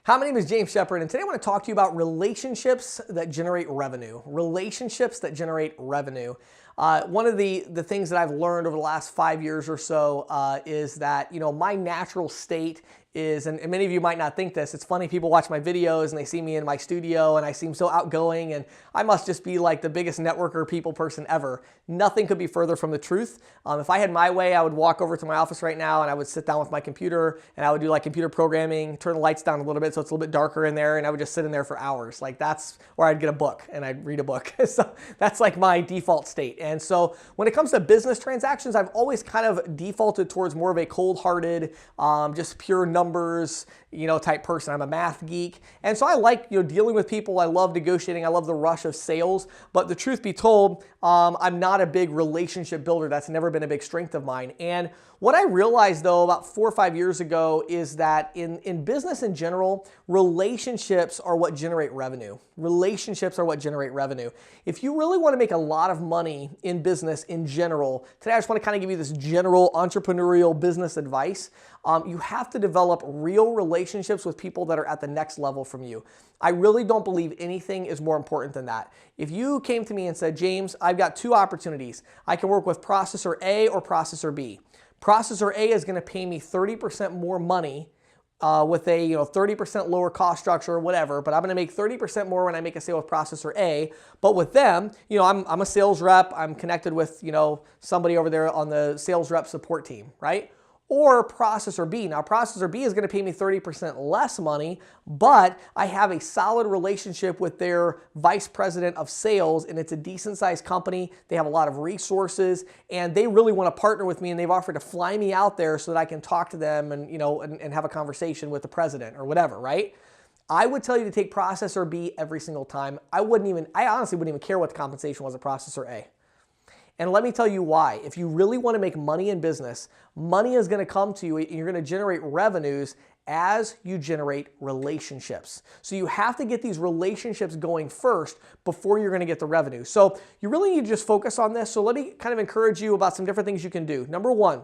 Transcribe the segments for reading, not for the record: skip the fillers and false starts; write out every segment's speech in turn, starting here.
Hi, my name is James Shepard, and today I want to talk to you about relationships that generate revenue. Relationships that generate revenue. One of the things that I've learned over the last 5 years or so is that, my natural state is, and many of you might not think this, it's funny, people watch my videos and they see me in my studio and I seem so outgoing and I must just be like the biggest networker people person ever. Nothing could be further from the truth. If I had my way, I would walk over to my office right now and I would sit down with my computer and I would do like computer programming, turn the lights down a little bit so it's a little bit darker in there, and I would just sit in there for hours. Like that's where I'd get a book and I'd read a book. So that's like my default state. And so when it comes to business transactions, I've always kind of defaulted towards more of a cold-hearted, just pure numbers, type person. I'm a math geek. And so I like, dealing with people. I love negotiating. I love the rush of sales. But the truth be told, I'm not a big relationship builder. That's never been a big strength of mine. And what I realized though about 4 or 5 years ago is that in business in general, relationships are what generate revenue. Relationships are what generate revenue. If you really want to make a lot of money in business in general, today I just want to kind of give you this general entrepreneurial business advice. You have to develop real relationships with people that are at the next level from you. I really don't believe anything is more important than that. If you came to me and said, James, I've got 2 opportunities. I can work with processor A or processor B. Processor A is going to pay me 30% more money with a 30% lower cost structure or whatever, but I'm going to make 30% more when I make a sale with processor A. But with them, I'm a sales rep. I'm connected with somebody over there on the sales rep support team, right? Or processor B. Now, processor B is going to pay me 30% less money, but I have a solid relationship with their vice president of sales, and it's a decent sized company. They have a lot of resources, and they really want to partner with me, and they've offered to fly me out there so that I can talk to them and, and have a conversation with the president or whatever, right? I would tell you to take processor B every single time. I honestly wouldn't even care what the compensation was at processor A. And let me tell you why. If you really want to make money in business, money is going to come to you and you're going to generate revenues as you generate relationships. So you have to get these relationships going first before you're going to get the revenue. So you really need to just focus on this. So let me kind of encourage you about some different things you can do. Number 1,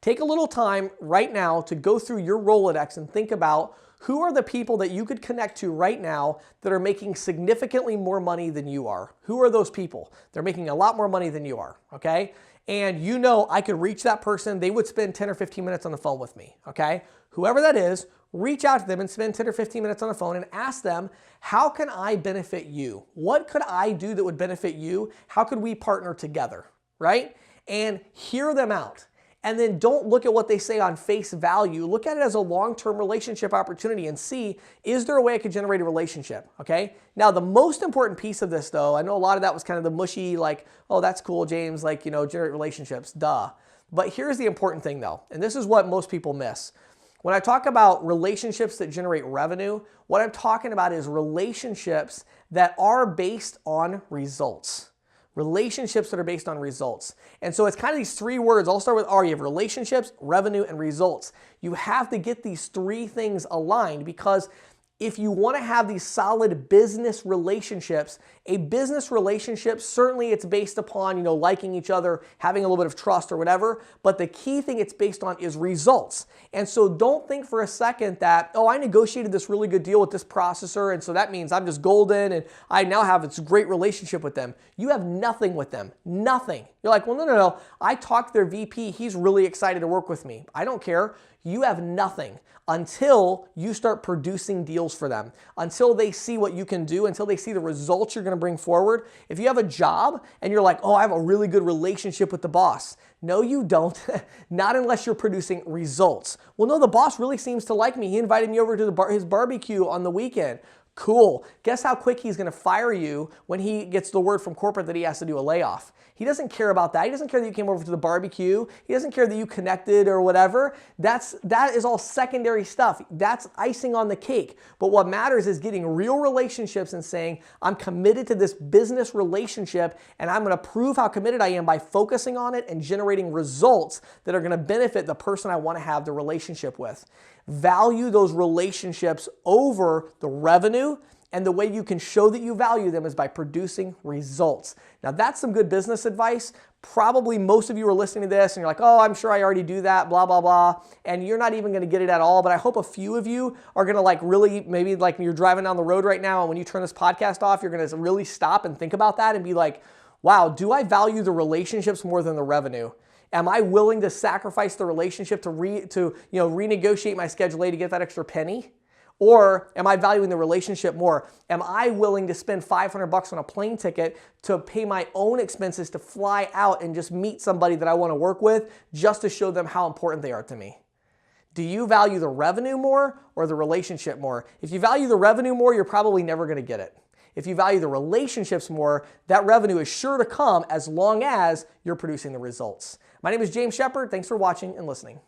take a little time right now to go through your Rolodex and think about who are the people that you could connect to right now that are making significantly more money than you are? Who are those people? They're making a lot more money than you are, okay? And I could reach that person. They would spend 10 or 15 minutes on the phone with me, okay? Whoever that is, reach out to them and spend 10 or 15 minutes on the phone and ask them, how can I benefit you? What could I do that would benefit you? How could we partner together, right? And hear them out. And then don't look at what they say on face value. Look at it as a long-term relationship opportunity and see, is there a way I could generate a relationship, okay? Now, the most important piece of this, though, I know a lot of that was kind of the mushy, like, oh, that's cool, James, like, generate relationships, duh. But here's the important thing, though, and this is what most people miss. When I talk about relationships that generate revenue, what I'm talking about is relationships that are based on results. Relationships that are based on results. And so it's kind of these 3 words. I'll start with R. You have relationships, revenue, and results. You have to get these 3 things aligned because if you want to have these solid business relationships, a business relationship, certainly it's based upon, liking each other, having a little bit of trust or whatever, but the key thing it's based on is results. And so don't think for a second that, oh, I negotiated this really good deal with this processor, and so that means I'm just golden and I now have this great relationship with them. You have nothing with them, nothing. You're like, well, no. I talked to their VP. He's really excited to work with me. I don't care. You have nothing until you start producing deals for them, until they see what you can do, until they see the results you're going to bring forward. If you have a job and you're like, oh, I have a really good relationship with the boss. No, you don't. Not unless you're producing results. Well, no, the boss really seems to like me. He invited me over to his barbecue on the weekend. Cool. Guess how quick he's going to fire you when he gets the word from corporate that he has to do a layoff. He doesn't care about that. He doesn't care that you came over to the barbecue. He doesn't care that you connected or whatever. That is all secondary stuff. That's icing on the cake. But what matters is getting real relationships and saying, I'm committed to this business relationship and I'm going to prove how committed I am by focusing on it and generating results that are going to benefit the person I want to have the relationship with. Value those relationships over the revenue And the way you can show that you value them is by producing results. Now that's some good business advice. Probably most of you are listening to this and you're like, oh, I'm sure I already do that, blah, blah, blah. And you're not even gonna get it at all, but I hope a few of you are gonna like really, maybe like you're driving down the road right now and when you turn this podcast off, you're gonna really stop and think about that and be like, wow, do I value the relationships more than the revenue? Am I willing to sacrifice the relationship to renegotiate my Schedule A to get that extra penny? Or am I valuing the relationship more? Am I willing to spend $500 on a plane ticket to pay my own expenses to fly out and just meet somebody that I want to work with just to show them how important they are to me? Do you value the revenue more or the relationship more? If you value the revenue more, you're probably never going to get it. If you value the relationships more, that revenue is sure to come as long as you're producing the results. My name is James Shepard. Thanks for watching and listening.